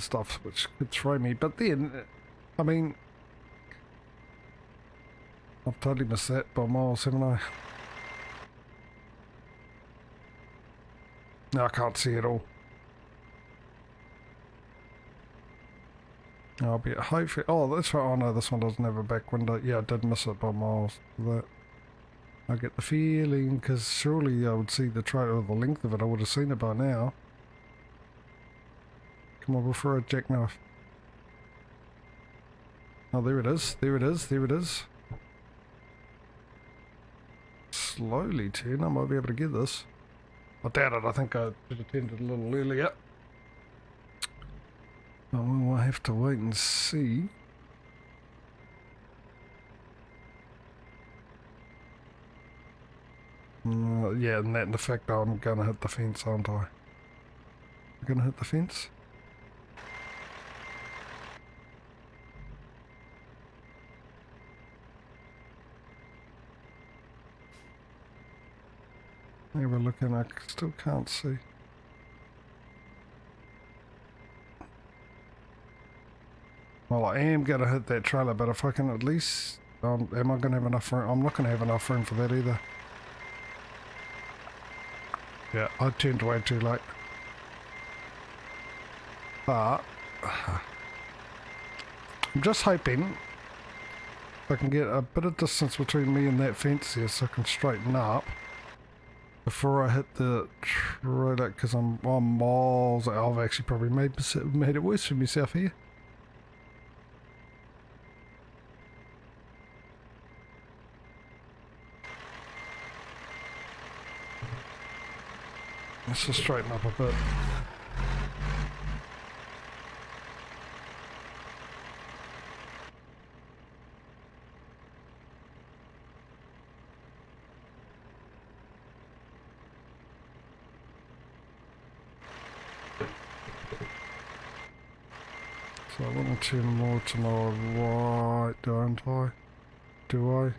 stuff which could throw me. But then, I mean, I've totally missed that by miles, haven't I? No, I can't see it all. I'll be hopefully. Oh, that's right. Oh no, this one doesn't have a back window. Yeah, I did miss it by miles. That I get the feeling, because surely I would see the trailer, the length of it. I would have seen it by now. Come on, before a jackknife. Oh, there it is. There it is. There it is. Slowly turn. I might be able to get this. I doubt it. I think I should have turned it a little earlier. But we'll have to wait and see. Yeah, and that in fact I'm going to hit the fence, aren't I? I'm going to hit the fence? Yeah, we're looking, I still can't see. Well, I am going to hit that trailer, but if I can at least... am I going to have enough room? I'm not going to have enough room for that either. Yeah, I turned way too late. But... I'm just hoping I can get a bit of distance between me and that fence here so I can straighten up before I hit the trailer, because I'm miles... I've actually probably made it worse for myself here. Let's just straighten up a bit. So I want to turn more to my right, don't I? Do I?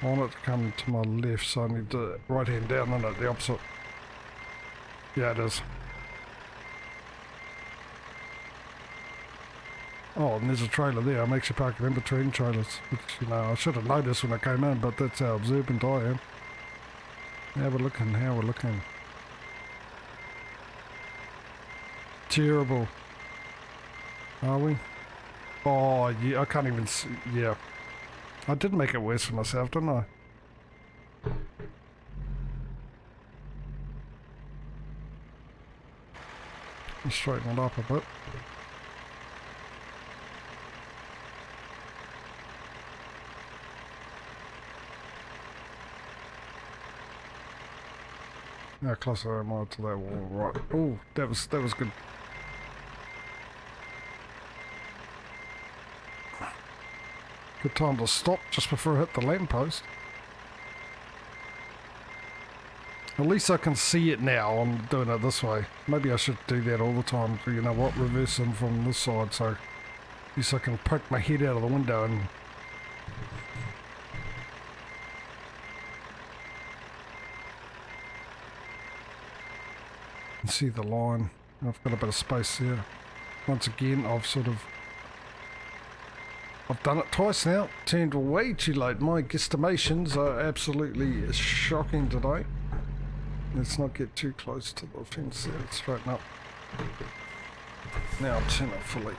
I want it to come to my left, so I need the right hand down and at the opposite. Yeah, it is. Oh, and there's a trailer there. I'm actually parking in between trailers, which, you know, I should have noticed when I came in, but that's how observant I am. How we're looking, how we're looking. Terrible. Are we? Oh, yeah, I can't even see. Yeah. I did make it worse for myself, didn't I? Let's straighten it up a bit. How close am I to that wall? Right. Oh, that was good. Good time to stop just before I hit the lamppost. At least I can see it now. I'm doing it this way. Maybe I should do that all the time. You know what? Reverse in from this side, so at least I can poke my head out of the window and see the line. I've got a bit of space there. Once again, I've done it twice now. Turned way too late. My guesstimations are absolutely shocking today. Let's not get too close to the fence there. Let's straighten up. Now I'll turn it fully.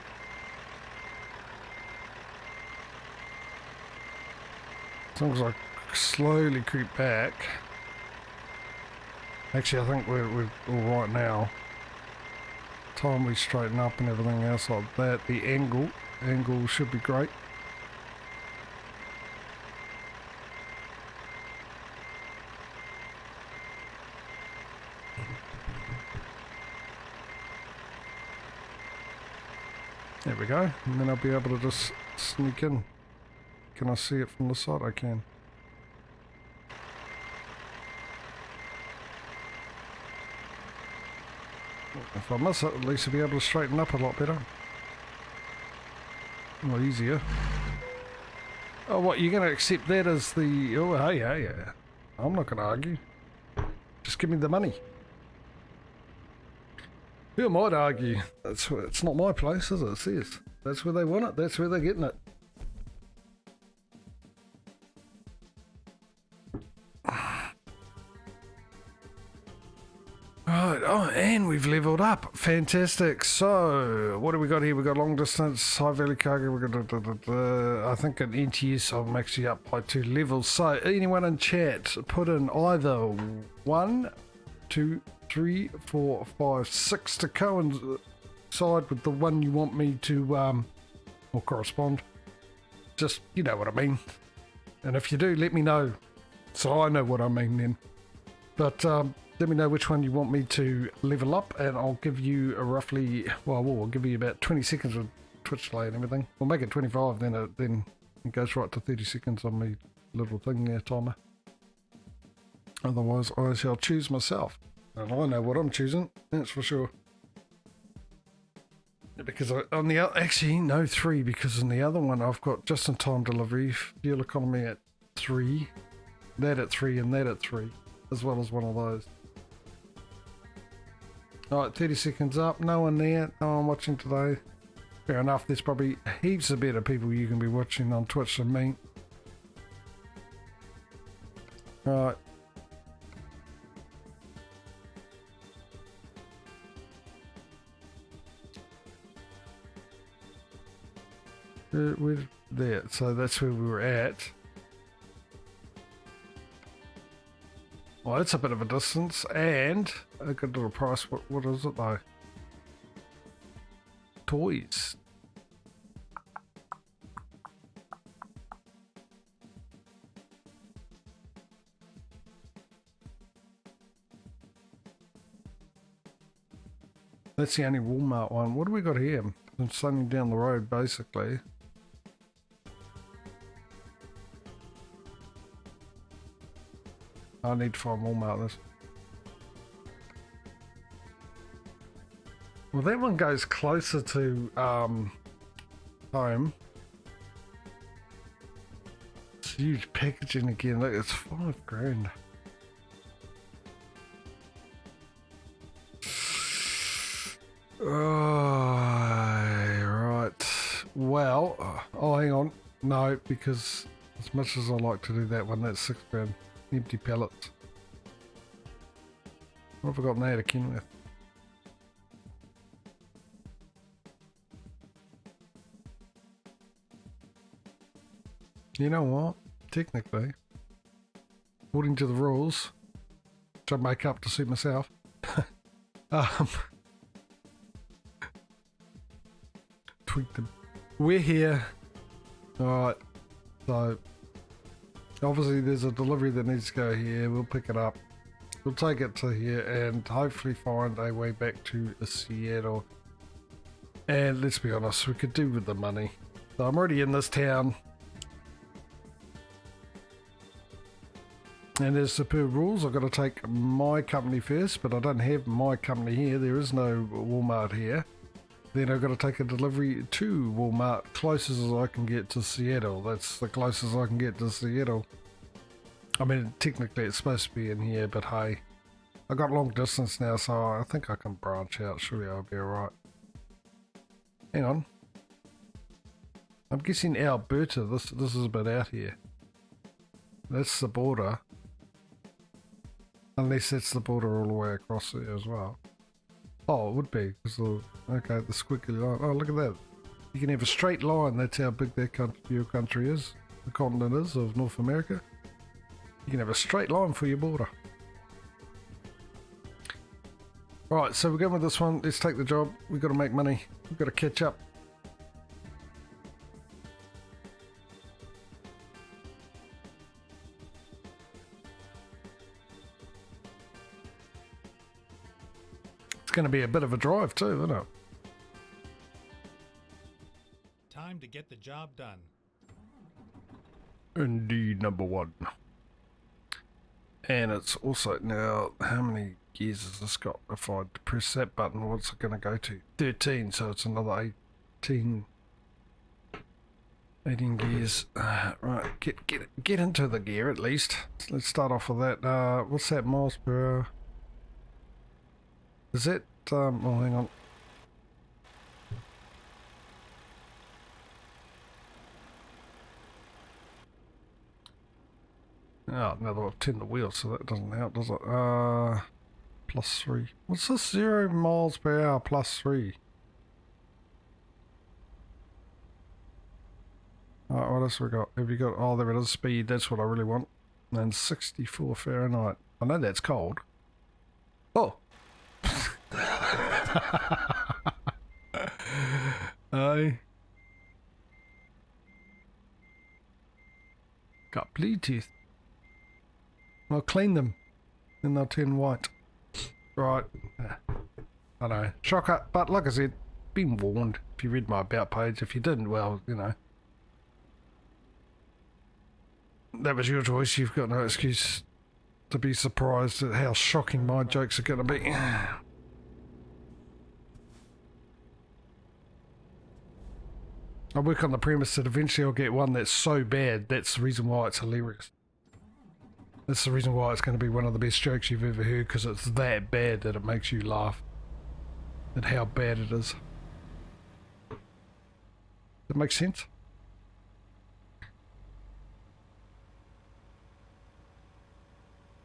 As long as I slowly creep back. Actually, I think we're all right now. Time we straighten up and everything else like that. The angle should be great. There we go, and then I'll be able to just sneak in. Can I see it from the side? I can. If I miss it, at least I'll be able to straighten up a lot better. A lot easier. Oh, what, you're going to accept that as the... Oh, hey, I'm not going to argue. Just give me the money. Who might argue? It's not my place, is it? It says. That's where they want it. That's where they're getting it. Right, oh, and we've leveled up. Fantastic. So, what do we got here? We got long distance, high value cargo. We got, I think an ATS. I'm actually up by 2 levels. So, anyone in chat, put in either 1, 2, 3, 4, 5, 6 to coincide with the one you want me to, or correspond. Just, you know what I mean. And if you do, let me know, so I know what I mean then. But, let me know which one you want me to level up, and I'll give you a roughly, well, I'll give you about 20 seconds of Twitch delay and everything. We'll make it 25, then it goes right to 30 seconds on my little thing there, timer. Otherwise, I shall choose myself. And I know what I'm choosing, that's for sure. Because on the other, actually, no 3, because in the other one I've got just-in-time delivery, fuel economy at 3, that at 3, and that at 3, as well as one of those. Alright, 30 seconds up, no one there, no one watching today. Fair enough, there's probably heaps of better people you can be watching on Twitch than me. Alright. We're there, so that's where we were at. Well, it's a bit of a distance, and a good little price. What is it though? Toys. That's the only Walmart one. What do we got here? It's sunny down the road, basically. I need to find Walmart this. Well, that one goes closer to home. It's huge packaging again. Look, it's $5,000. Right. Well, oh, hang on. No, because as much as I like to do that one, that's $6,000. Empty pallets. What have I got now to kin with? You know what? Technically, according to the rules, which I make up to suit myself, tweak them. We're here. Alright, so obviously there's a delivery that needs to go here. We'll pick it up. We'll take it to here and hopefully find a way back to Seattle. And let's be honest, we could do with the money. So I'm already in this town. And as the per rules, I've got to take my company first, but I don't have my company here. There is no Walmart here. Then I've got to take a delivery to Walmart, closest as I can get to Seattle. That's the closest I can get to Seattle. I mean, technically it's supposed to be in here, but hey, I got long distance now, so I think I can branch out. Surely I'll be alright. Hang on. I'm guessing Alberta, this is a bit out here. That's the border. Unless that's the border all the way across there as well. Oh, it would be, because okay, the squiggly line. Oh, look at that. You can have a straight line. That's how big that country, your country is. The continent is of North America. You can have a straight line for your border. Right, so we're going with this one. Let's take the job. We've got to make money. We've got to catch up. It's going to be a bit of a drive too, isn't it? Time to get the job done. Indeed, number one. And it's also now, how many gears has this got? If I press that button, what's it going to go to? 13, so it's another 18 gears. Right, get into the gear at least. Let's start off with that. What's that miles per hour? Is that oh, hang on. Oh, now that I've turned the wheel, so that doesn't help, does it? +3. What's this? 0 miles per hour +3? Alright, what else have we got? Have you got? Oh, there it is. Speed. That's what I really want. And 64 Fahrenheit. I know that's cold. Oh. Aye. Got Bluetooth. I'll clean them. Then they'll turn white. Right. I know. Shocker. But like I said, been warned. If you read my about page. If you didn't, well, you know. That was your choice. You've got no excuse to be surprised at how shocking my jokes are going to be. I work on the premise that eventually I'll get one that's so bad, that's the reason why it's hilarious. That's the reason why it's going to be one of the best jokes you've ever heard, because it's that bad that it makes you laugh at how bad it is. Does that make sense?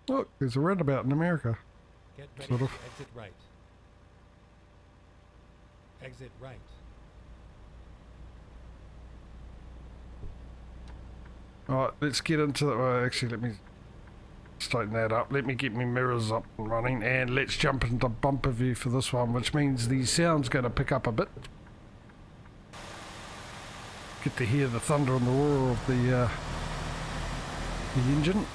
Look, there's a roundabout in America. Get ready Sort of. to exit right. Exit right. Alright, let's get into the... Well, actually, let me straighten that up. Let me get my mirrors up and running, and let's jump into bumper view for this one, which means the sound's going to pick up a bit. Get to hear the thunder and the roar of the engine.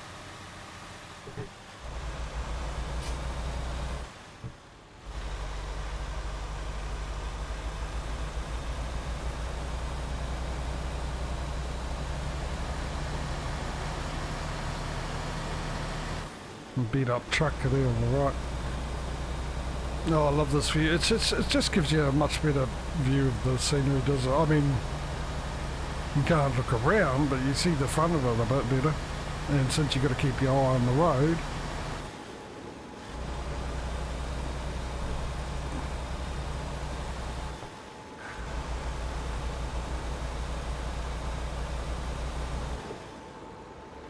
Beat up truck there on the right. No, I love this view. It just gives you a much better view of the scenery, does it? I mean, you can't look around, but you see the front of it a bit better. And since you've got to keep your eye on the road,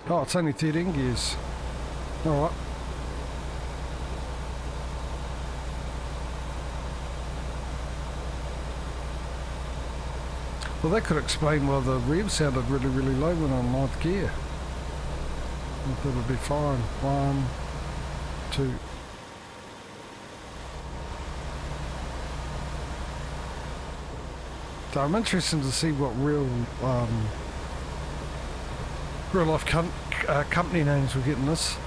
oh, it's only 13 gears. Alright. Well, that could explain why the rev sounded really, really low when on 9th gear. I thought it would be fine. 1, 2. So I'm interested to see what real life company names we get in this.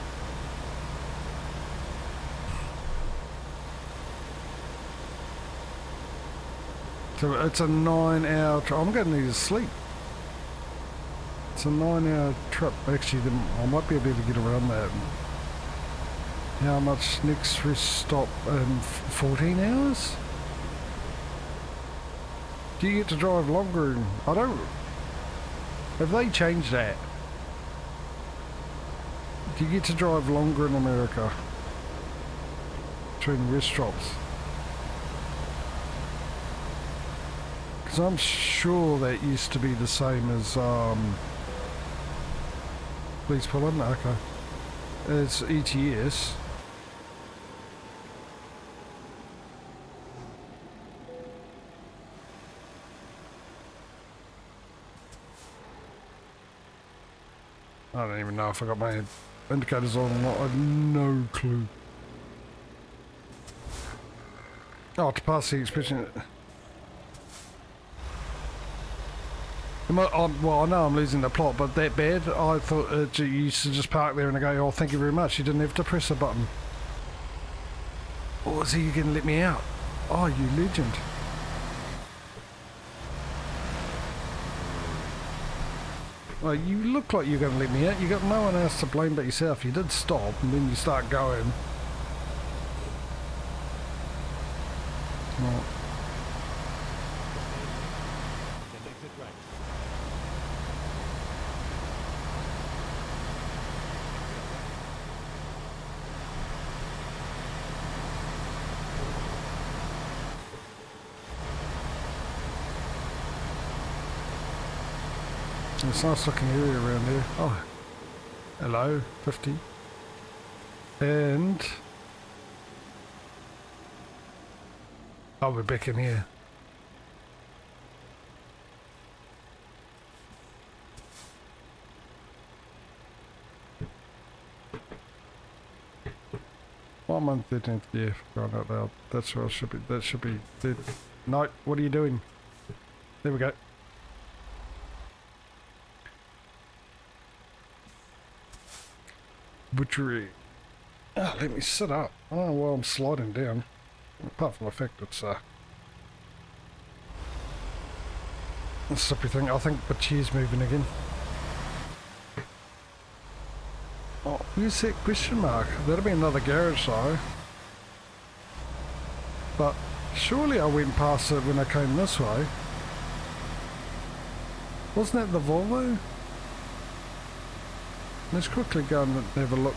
So it's a 9-hour trip. I'm going to need to sleep. It's a 9-hour trip. Actually, I might be able to get around that. How much next rest stop in 14 hours? Do you get to drive longer? I don't... Have they changed that? Do you get to drive longer in America? Between rest stops? Because I'm sure that used to be the same as, please pull in, okay. It's ATS. I don't even know if I got my indicators on or not. I have no clue. Oh, to pass the inspection. Well, I know I'm losing the plot, but that bad? I thought you used to just park there and go, oh, thank you very much. You didn't have to press a button. Or is he going to let me out? Oh, you legend. Well, you look like you're going to let me out. You got no one else to blame but yourself. You did stop and then you start going. Right. It's a nice looking area around here. Oh, hello, 50. And... oh, we're back in here. Well, I'm on 13th, yeah, right out loud. That's where I should be. That should be... no, what are you doing? There we go. Butchery. Oh, let me sit up. I don't know why I'm sliding down. Apart from the fact it's a slippery thing. I think the chair's moving again. Oh, where's that question mark? That'll be another garage though. But surely I went past it when I came this way. Wasn't that the Volvo? Let's quickly go and have a look.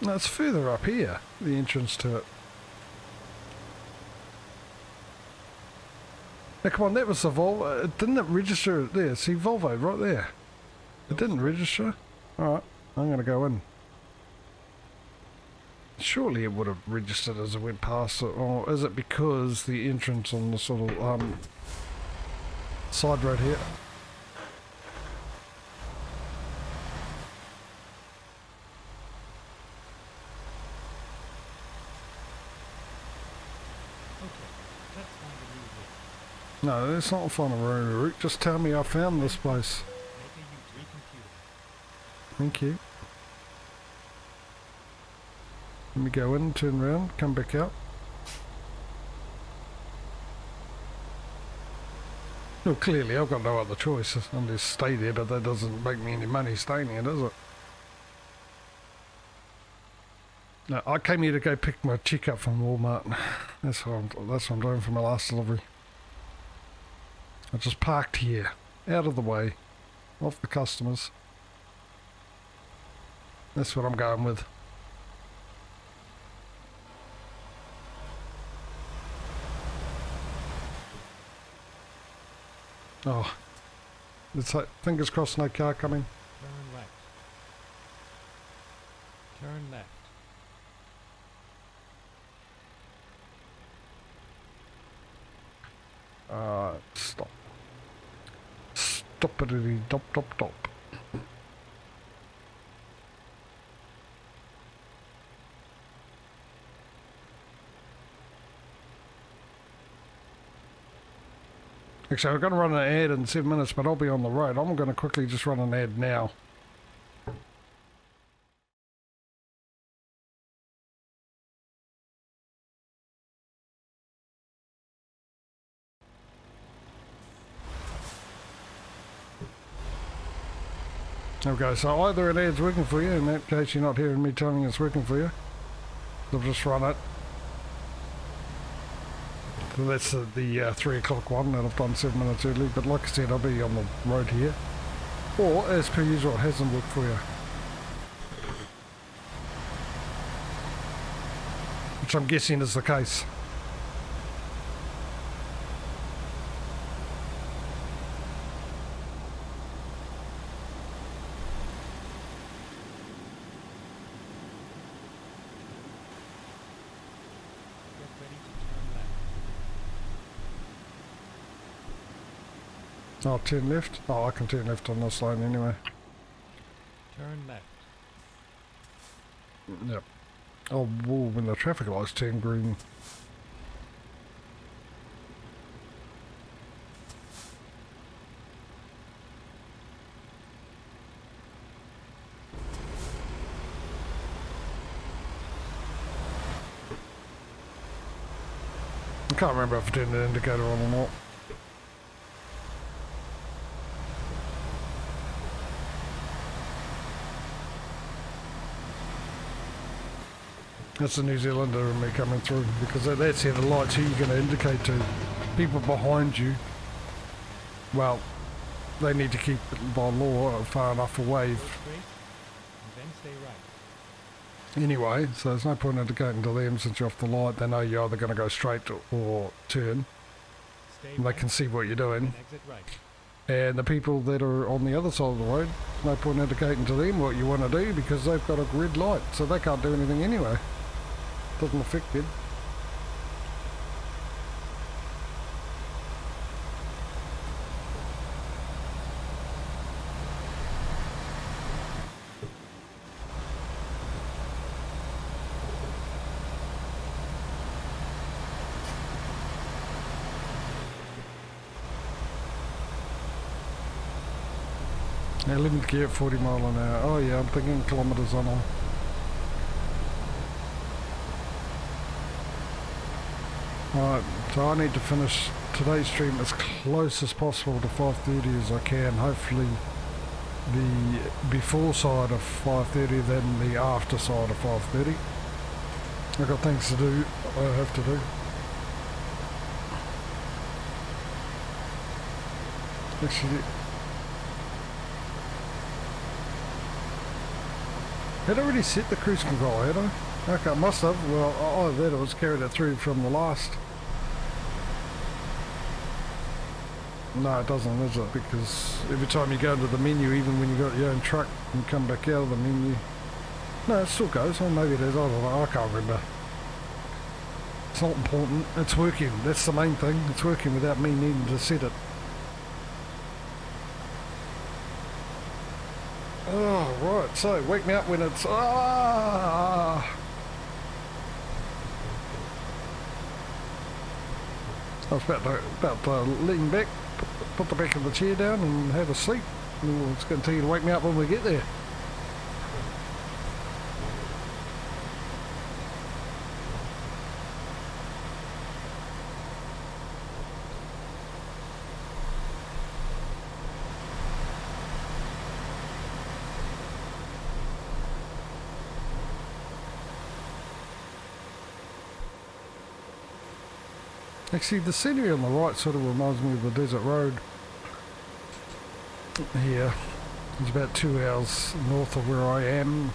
No, it's further up here, the entrance to it. Now come on, that was the Volvo. Didn't it register there? See, Volvo right there. It didn't register. Alright, I'm going to go in. Surely it would have registered as it went past it, or is it because the entrance on the sort of side road here? No, that's not find a route. Just tell me I found this place. Thank you. Let me go in, turn around, come back out. Well, clearly I've got no other choice than to stay there, but that doesn't make me any money staying here, does it? No, I came here to go pick my chick up from Walmart. That's what I'm doing for my last delivery. I just parked here, out of the way, off the customers. That's what I'm going with. Oh, let's hope, fingers crossed no car coming. Turn left. Turn left. Stop. Stoppity dop dop dop. Actually, I'm going to run an ad in 7 minutes, but I'll be on the road. I'm going to quickly just run an ad now. Okay, so either an ad's working for you, in that case you're not hearing me telling you it's working for you. I'll just run it. So that's the 3 o'clock one that I've done 7 minutes early, but like I said, I'll be on the road here. Or, as per usual, it hasn't worked for you. Which I'm guessing is the case. Oh, turn left? Oh, I can turn left on this line anyway. Turn left. Yep. Oh, whoa, when the traffic lights turn green. I can't remember if I turned the indicator on or not. That's the New Zealander and me coming through, because that's here the lights here you're going to indicate to people behind you. Well, they need to keep it by law far enough away. Go straight and then stay right. Anyway, so there's no point indicating to them since you're off the light. They know you're either going to go straight or turn. Stay And they right can see what you're doing. and exit right. And the people that are on the other side of the road, no point indicating to them what you want to do because they've got a red light, so they can't do anything anyway. Doesn't affect them. Now limit gear at 40 mile an hour. Oh yeah, I'm thinking kilometres on hour. Alright, so I need to finish today's stream as close as possible to 5:30 as I can. Hopefully the before side of 5:30 than the after side of 5:30. I've got things to do, I have to do. Actually, had I already set the cruise control, had I? Okay, I must have. Well, either that or was carried it through from the last. No, it doesn't, is it? Because every time you go into the menu, even when you got your own truck, and come back out of the menu. No, it still goes. Or maybe it is. I don't know. I can't remember. It's not important. It's working. That's the main thing. It's working without me needing to set it. Oh, right. So, wake me up when it's... I was about to lean back, put the back of the chair down and have a sleep. And it's going to tell you to wake me up when we get there. Actually, the scenery on the right sort of reminds me of the desert road here. It's about 2 hours north of where I am.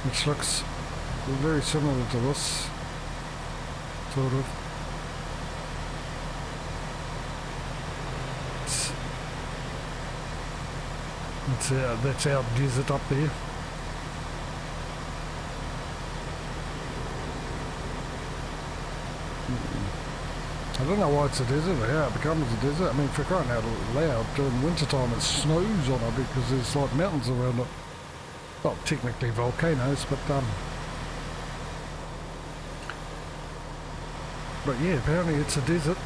Which looks very similar to this, sort of. That's our desert up there. I don't know why it's a desert or how it becomes a desert. I mean, for crying out loud, during winter time it snows on it because there's like mountains around it. Well, technically volcanoes, but yeah, apparently it's a desert.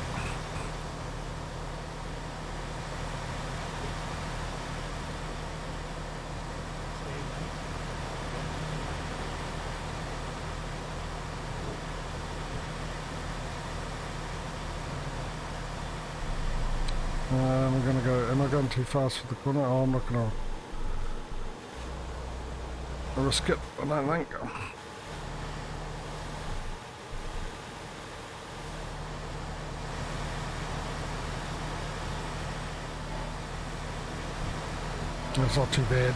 We're gonna go. Am I going too fast for the corner? Oh, I'm not gonna risk it. I don't think. It's not too bad.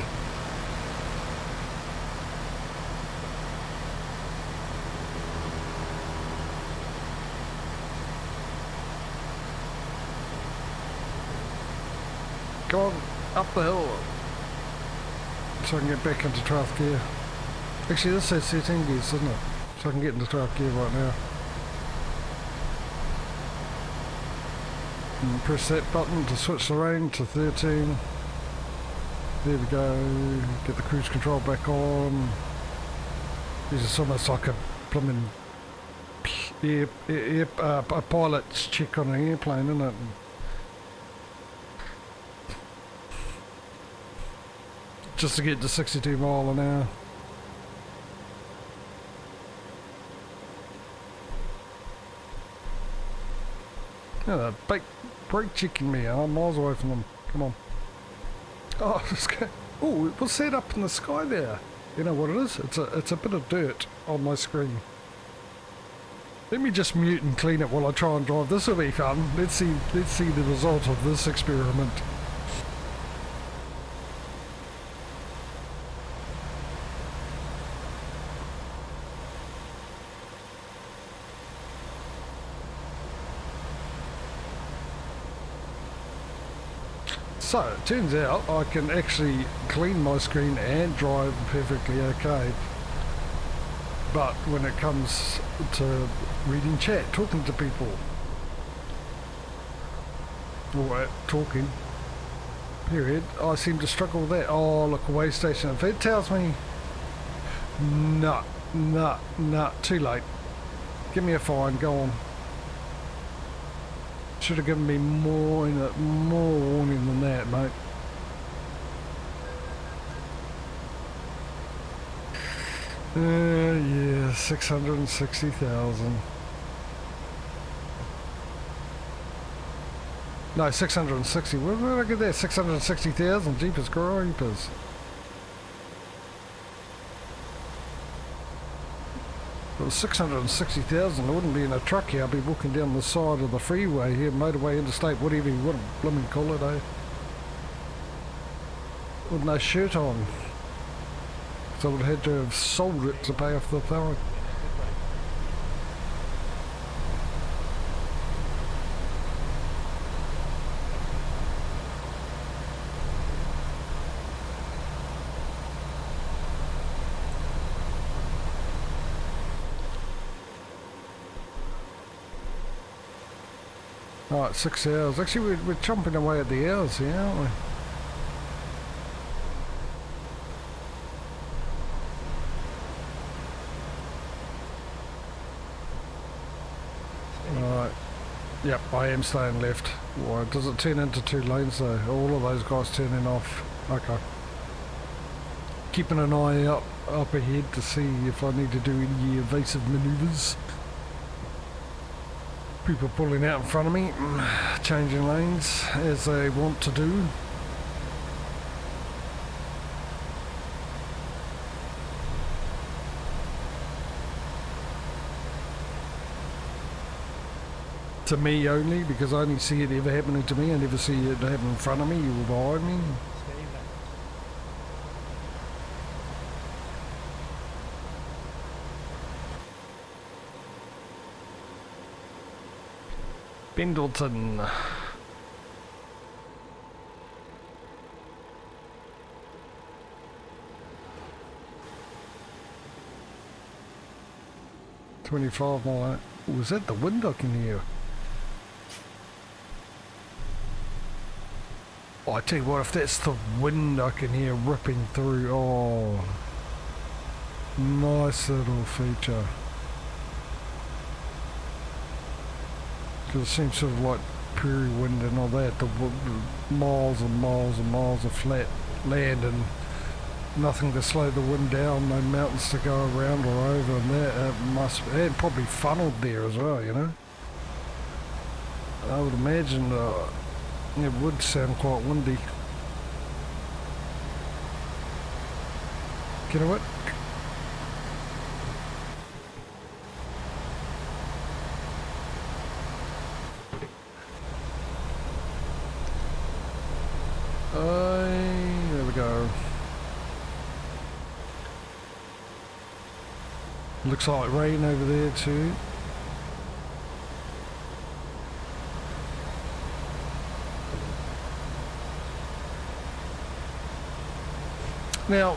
Go on, up the hill, so I can get back into 12th gear. Actually, this says 13 gears, doesn't it? So I can get into 12th gear right now. And press that button to switch the range to 13. There we go. Get the cruise control back on. This is almost like a blooming a pilot's check on an airplane, isn't it? Just to get to 62 mile an hour. Yeah, they're brake checking me. I'm miles away from them. Come on. Oh, oh, what's that up in the sky there? You know what it is? It's a bit of dirt on my screen. Let me just mute and clean it while I try and drive. This will be fun. Let's see the result of this experiment. So, it turns out I can actually clean my screen and drive perfectly okay. But when it comes to reading chat, talking to people, or talking, period, I seem to struggle with that. Oh, look, a way station. If it tells me, nah, too late. Give me a fine, go on. Should have given me more warning than that, mate. Yeah, 660,000. No, 660. Where did I get that? 660,000. Jeepers creepers. If it was 660,000, I wouldn't be in a truck here. I'd be walking down the side of the freeway here, motorway, interstate, whatever you want to blooming call it, eh? With no shirt on. So I would have had to have sold it to pay off the fine. Alright, 6 hours. Actually, we're chomping away at the hours here, aren't we? Alright. Yep, I am staying left. Why, does it turn into 2 lanes though? All of those guys turning off. Okay. Keeping an eye out up ahead to see if I need to do any evasive manoeuvres. People pulling out in front of me, changing lanes as they want to do. To me only, because I only see it ever happening to me. I never see it happen in front of me or behind me. Stay left. Pendleton. $25 mile. Was that the wind I can hear? Oh, I tell you what, if that's the wind I can hear ripping through, oh, nice little feature. Because it seems sort of like prairie wind and all that, the miles and miles and miles of flat land and nothing to slow the wind down, no mountains to go around or over, and that must be, and probably funneled there as well, you know. I would imagine it would sound quite windy. You know what? There we go. Looks like rain over there too. Now,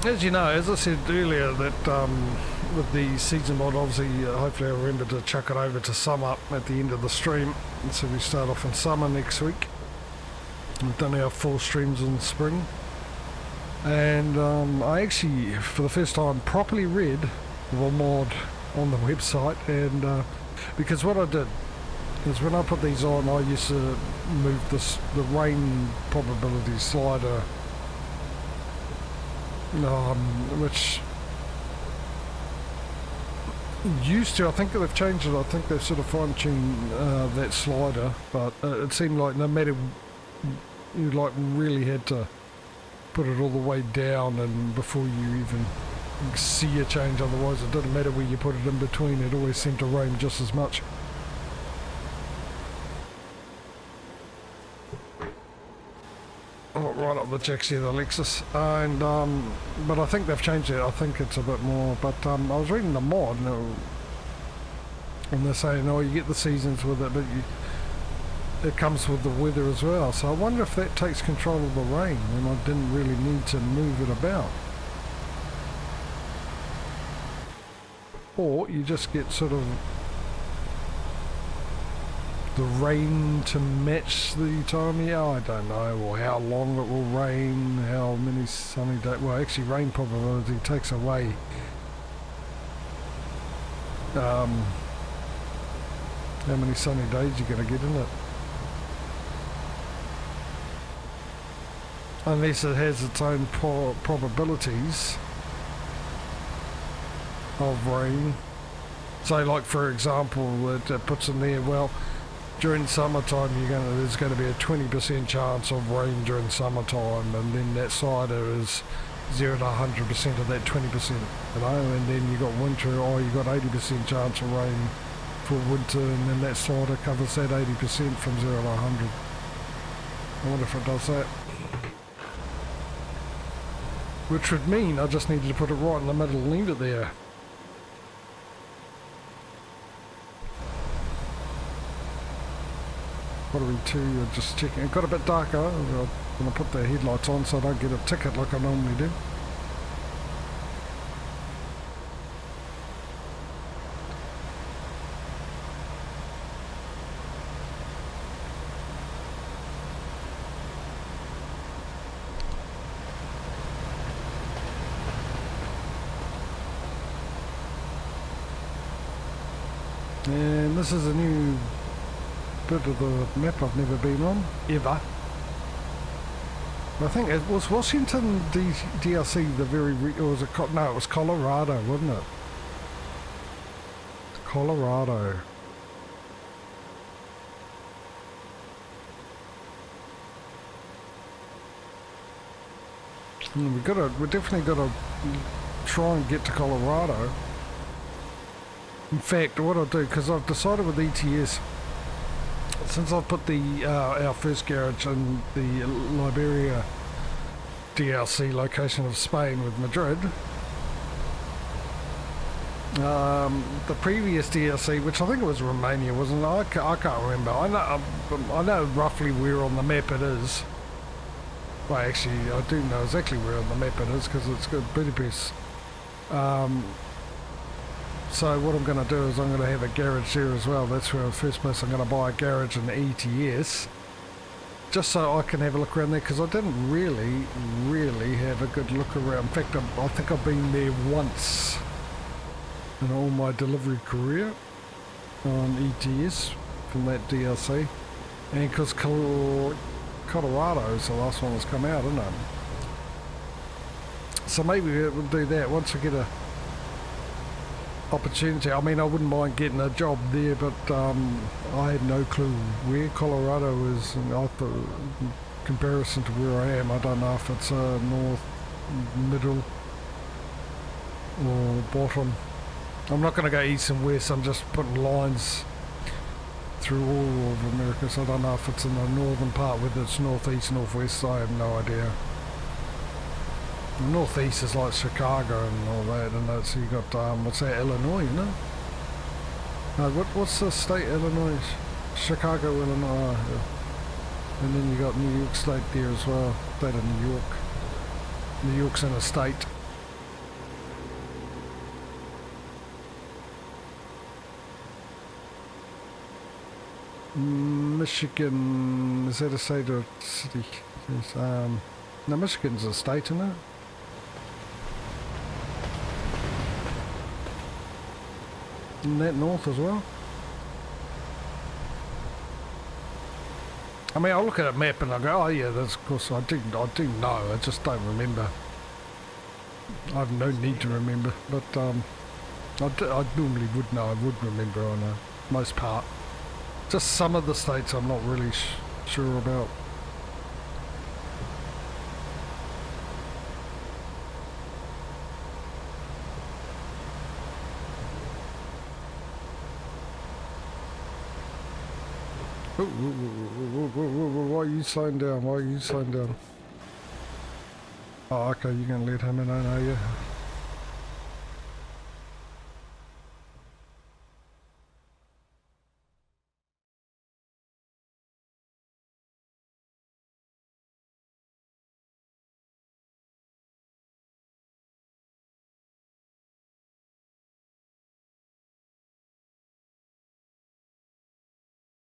as you know, as I said earlier, that with the season mod, obviously, hopefully I'll remember to chuck it over to summer at the end of the stream. And so we start off in summer next week. We've done our 4 streams in spring. And I actually, for the first time, properly read the mod on the website. And because what I did is when I put these on, I used to move the rain probability slider, which used to, I think they've changed it, I think they've sort of fine-tuned that slider, but it seemed like no matter, you like really had to put it all the way down and before you even You can see a change, otherwise it didn't matter where you put it in between, it always seemed to rain just as much. Oh, right up the jacks here, the Lexus. And, but I think they've changed it, I think it's a bit more, but I was reading the mod and they're saying, oh, you get the seasons with it, but it comes with the weather as well. So I wonder if that takes control of the rain when I didn't really need to move it about. Or you just get sort of the rain to match the time of year. I don't know, or how long it will rain, how many sunny days. Well, actually rain probability takes away how many sunny days you're going to get in it. Unless it has its own probabilities of rain. So like for example, it puts in there, well, during summertime there's going to be a 20% chance of rain during summertime, and then that cider is 0 to 100% of that 20%, you know, and then you got winter, oh, you got 80% chance of rain for winter, and then that cider covers that 80% from 0 to 100. I wonder if it does that. Which would mean I just needed to put it right in the middle and leave it there. Battery 2, just checking. It got a bit darker. I'm going to put the headlights on so I don't get a ticket like I normally do. And this is a new bit of the map I've never been on, ever. I think it was Washington DLC the very, or was it, no, it was Colorado, wasn't it? Colorado. We definitely gotta try and get to Colorado. In fact, what I'll do, because I've decided with ETS, since I've put the our first garage in the Liberia DLC location of Spain with Madrid, the previous DLC, which I think it was Romania, wasn't it? I can't remember. I know roughly where on the map it is. Well, actually, I do know exactly where on the map it is because it's got Budapest. So what I'm going to do is I'm going to have a garage there as well. That's where the first place I'm going to buy a garage in ETS. Just so I can have a look around there, because I didn't really have a good look around. In fact, I think I've been there once in all my delivery career on ETS from that DLC. And because Colorado is the last one that's come out, isn't it? So maybe we'll do that once we get a opportunity. I mean, I wouldn't mind getting a job there, but I had no clue where Colorado is, and I thought, in comparison to where I am, I don't know if it's north, middle, or bottom. I'm not going to go east and west. I'm just putting lines through all of America, so I don't know if it's in the northern part, whether it's northeast, northwest. I have no idea. The northeast is like Chicago and all that, and that's, you got what's that, Illinois, you know? No, what's the state, Illinois? Chicago, Illinois. Yeah. And then you got New York State there as well. State of New York. New York's in a state. Michigan, is that a state or a city? Yes, no, Michigan's a state, isn't it? Isn't that north as well? I mean, I'll look at a map and I go, oh yeah, that's, of course, I do know, I just don't remember. I have no need to remember, but I normally would know, I would remember on a most part. Just some of the states I'm not really sure about. Why are you slowing down? Why are you slowing down? Oh, okay, you're gonna let him in, are you?